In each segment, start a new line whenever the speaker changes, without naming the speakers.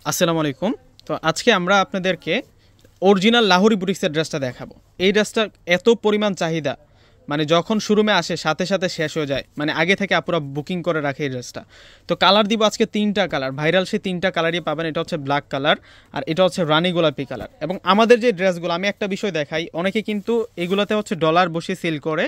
আসসালামু আলাইকুম। তো আজকে আমরা আপনাদেরকে অরিজিনাল লাহোরি বুটিক্সের ড্রেসটা দেখাবো। এই ড্রেসটার এত পরিমাণ চাহিদা, মানে যখন শোরুমে আসে সাথে সাথে শেষ হয়ে যায়, মানে আগে থেকে আপুরা বুকিং করে রাখে এই ড্রেসটা। তো কালার দিব আজকে তিনটা কালার, ভাইরাল সেই তিনটা কালারই পাবেন। এটা হচ্ছে ব্ল্যাক কালার, আর এটা হচ্ছে রানী গোলাপি কালার। এবং আমাদের যে ড্রেসগুলো, আমি একটা বিষয় দেখাই, অনেকে কিন্তু এগুলোতে হচ্ছে ডলার বসিয়ে সেল করে,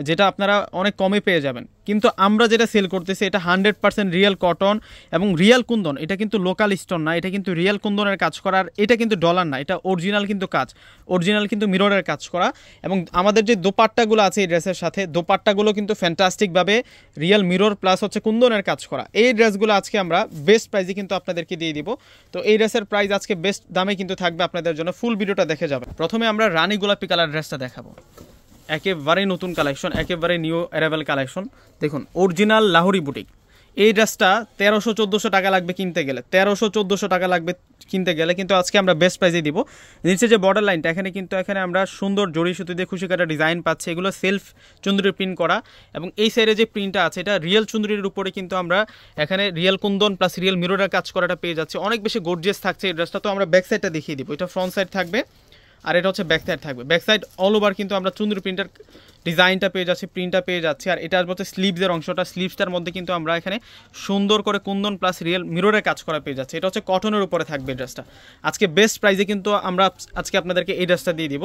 যেটা আপনারা অনেক কমে পেয়ে যাবেন। কিন্তু আমরা যেটা সেল করতেছি এটা 100% রিয়েল কটন এবং রিয়েল কুন্দন। এটা কিন্তু লোকাল স্টোন না, এটা কিন্তু রিয়েল কুন্দনের কাজ করার, এটা কিন্তু ডলার না, এটা অরিজিনাল কিন্তু কাজ, অরিজিনাল কিন্তু মিররের কাজ করা। এবং আমাদের যে দোপাট্টাগুলো আছে এই ড্রেসের সাথে, দোপাট্টাগুলো কিন্তু ফ্যান্টাস্টিকভাবে রিয়েল মিরর প্লাস হচ্ছে কুন্দনের কাজ করা। এই ড্রেসগুলো আজকে আমরা বেস্ট প্রাইসে কিন্তু আপনাদেরকে দিয়ে দিব। তো এই ড্রেসের প্রাইস আজকে বেস্ট দামে কিন্তু থাকবে আপনাদের জন্য। ফুল ভিডিওটা দেখে যাবে। প্রথমে আমরা রানী গোলাপি কালার ড্রেসটা দেখাবো। একেবারেই নতুন কালেকশন, একেবারে নিউ অ্যারাইভাল কালেকশন। দেখুন, অরিজিনাল লাহোরি বুটিক। এই ড্রেসটা 1300-1400 টাকা লাগবে কিনতে গেলে, 1300-1400 টাকা লাগবে কিনতে গেলে, কিন্তু আজকে আমরা বেস্ট প্রাইসে দিব। নিচে যে বর্ডার লাইনটা, এখানে আমরা সুন্দর জড়ি সুতি দিয়ে খুশি কাটা ডিজাইন পাচ্ছি। এগুলো সেলফ চুন্দরি প্রিন্ট করা, এবং এই সাইডে যে প্রিন্টটা আছে এটা রিয়েল চুন্দরির উপরে কিন্তু আমরা এখানে রিয়েল কুন্দন প্লাস রিয়েল মিররের কাজ করাটা পেয়ে যাচ্ছি। অনেক বেশি গর্জিয়াস থাকছে এই ড্রেসটা। তো আমরা ব্যাক সাইডটা দেখিয়ে দিব। এটা ফ্রন্ট সাইড থাকবে, আর এটা হচ্ছে ব্যাক সাইড থাকবে। ব্যাক সাইড অল ওভার কিন্তু আমরা চুন্দরি প্রিন্টার ডিজাইনটা পেয়ে যাচ্ছি, প্রিন্টটা পেয়ে যাচ্ছি। আর এটা হচ্ছে স্লিভসের অংশটা, স্লিভসটার মধ্যে কিন্তু আমরা এখানে সুন্দর করে কুন্দন প্লাস রিয়েল মিররের কাজ করা পেয়ে যাচ্ছে। এটা হচ্ছে কটনের উপরে থাকবে ড্রেসটা। আজকে বেস্ট প্রাইসে কিন্তু আমরা আজকে আপনাদেরকে এই ড্রেসটা দিয়ে দিব।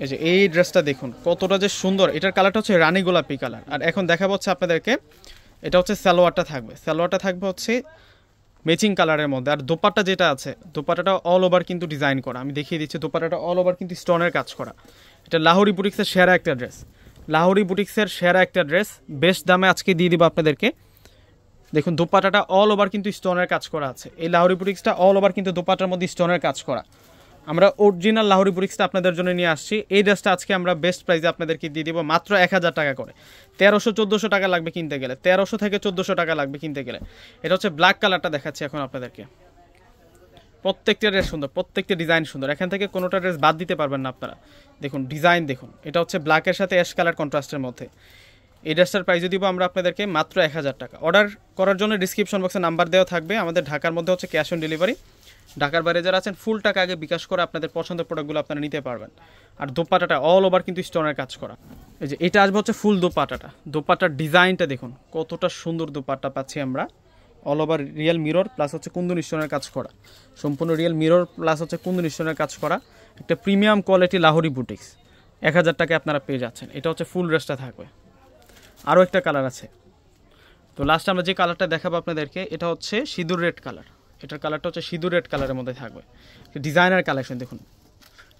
এই যে এই ড্রেসটা দেখুন কতটা যে সুন্দর। এটার কালারটা হচ্ছে রানী গোলাপি কালার। আর এখন দেখা হচ্ছে আপনাদেরকে, এটা হচ্ছে সালোয়ারটা থাকবে। সালোয়ারটা থাকবে হচ্ছে ম্যাচিং কালারের মধ্যে। আর দোপাট্টা যেটা আছে, দোপাট্টাটা অল ওভার কিন্তু ডিজাইন করা। আমি দেখিয়ে দিচ্ছি, দোপাট্টাটা অল ওভার কিন্তু স্টোনের কাজ করা। এটা লাহোরি বুটিক্সের সেরা একটা ড্রেস, লাহোরি বুটিক্সের সেরা একটা ড্রেস। বেস্ট দামে আজকে দিয়ে দিব আপনাদেরকে। দেখুন দোপাট্টাটা অল ওভার কিন্তু স্টোনের কাজ করা আছে। এই লাহোরি বুটিক্সটা অল ওভার কিন্তু দোপাট্টার মধ্যে স্টোনের কাজ করা। আমরা অরিজিনাল লাহোরি বুটিক্সটা আপনাদের জন্য নিয়ে আসছি। এই ড্রেসটা আজকে আমরা বেস্ট প্রাইসে আপনাদেরকে দিয়ে দিব মাত্র 1000 টাকা করে। 1300-1400 টাকা লাগবে কিনতে গেলে, 1300 থেকে 1400 টাকা লাগবে কিনতে গেলে। এটা হচ্ছে ব্ল্যাক কালারটা দেখাচ্ছি এখন আপনাদেরকে। প্রত্যেকটা ড্রেস সুন্দর, প্রত্যেকটা ডিজাইন সুন্দর। এখান থেকে কোনোটা ড্রেস বাদ দিতে পারবেন না আপনারা। দেখুন ডিজাইন দেখুন, এটা হচ্ছে ব্ল্যাকের সাথে অ্যাশ কালার কন্ট্রাস্টের মধ্যে। এই ড্রেসটার প্রাইসে দিব আমরা আপনাদেরকে মাত্র 1000 টাকা। অর্ডার করার জন্য ডিসক্রিপশন বক্সে নাম্বার দেওয়া থাকবে। আমাদের ঢাকার মধ্যে হচ্ছে ক্যাশ অন ডেলিভারি। ঢাকার বাইরে যারা আছেন ফুল টাকা আগে বিকাশ করে আপনাদের পছন্দের প্রোডাক্টগুলো আপনারা নিতে পারবেন। আর দোপাট্টাটা অল ওভার কিন্তু স্টোনের কাজ করা। এই যে এটা আসবে হচ্ছে ফুল দোপাট্টাটা। দোপাট্টার ডিজাইনটা দেখুন কতটা সুন্দর দোপাট্টা পাচ্ছি আমরা। All over real mirror plus হচ্ছে কুন্দন স্টোনের কাজ করা, সম্পূর্ণ রিয়েল মিরর প্লাস হচ্ছে কুন্দন স্টোনের কাজ করা একটা প্রিমিয়াম কোয়ালিটি লাহোরি বুটিক্স। 1000 টাকায় আপনারা পেয়ে যাচ্ছেন। এটা হচ্ছে ফুল ড্রেসটা থাকবে। আরও একটা কালার আছে। তো লাস্ট আমরা যে কালারটা দেখাবো আপনাদেরকে, এটা হচ্ছে সিঁদুর রেড কালার। এটার কালারটা হচ্ছে সিঁদুর রেড কালারের মধ্যে থাকবে। ডিজাইনার কালেকশন দেখুন,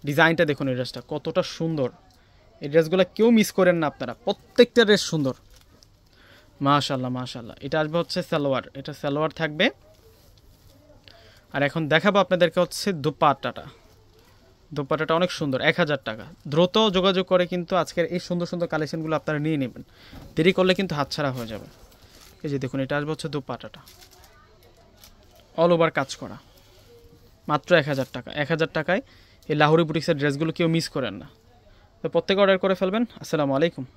ডিজাইনটা দেখুন, এই ড্রেসটা কতটা সুন্দর। এই ড্রেসগুলো কেউ মিস করেন না আপনারা, প্রত্যেকটা ড্রেস সুন্দর। মাশাল্লাহ মাশাল্লাহ। এটা আসবে হচ্ছে সালোয়ার, এটা সালোয়ার থাকবে। আর এখন দেখাবো আপনাদেরকে হচ্ছে দোপাট্টাটা। দোপাট্টাটা অনেক সুন্দর, 1000 টাকা। দ্রুত যোগাযোগ করে কিন্তু আজকের এই সুন্দর সুন্দর কালেকশনগুলো আপনারা নিয়ে নেবেন, দেরি করলে কিন্তু হাতছাড়া হয়ে যাবে। এই যে দেখুন, এটা আসবে হচ্ছে দোপাট্টাটা অল ওভার কাজ করা, মাত্র 1000 টাকা। 1000 টাকায় এই লাহোরি বুটিক্সের ড্রেসগুলো কেউ মিস করেন না। তো প্রত্যেকে অর্ডার করে ফেলবেন। আসসালামু আলাইকুম।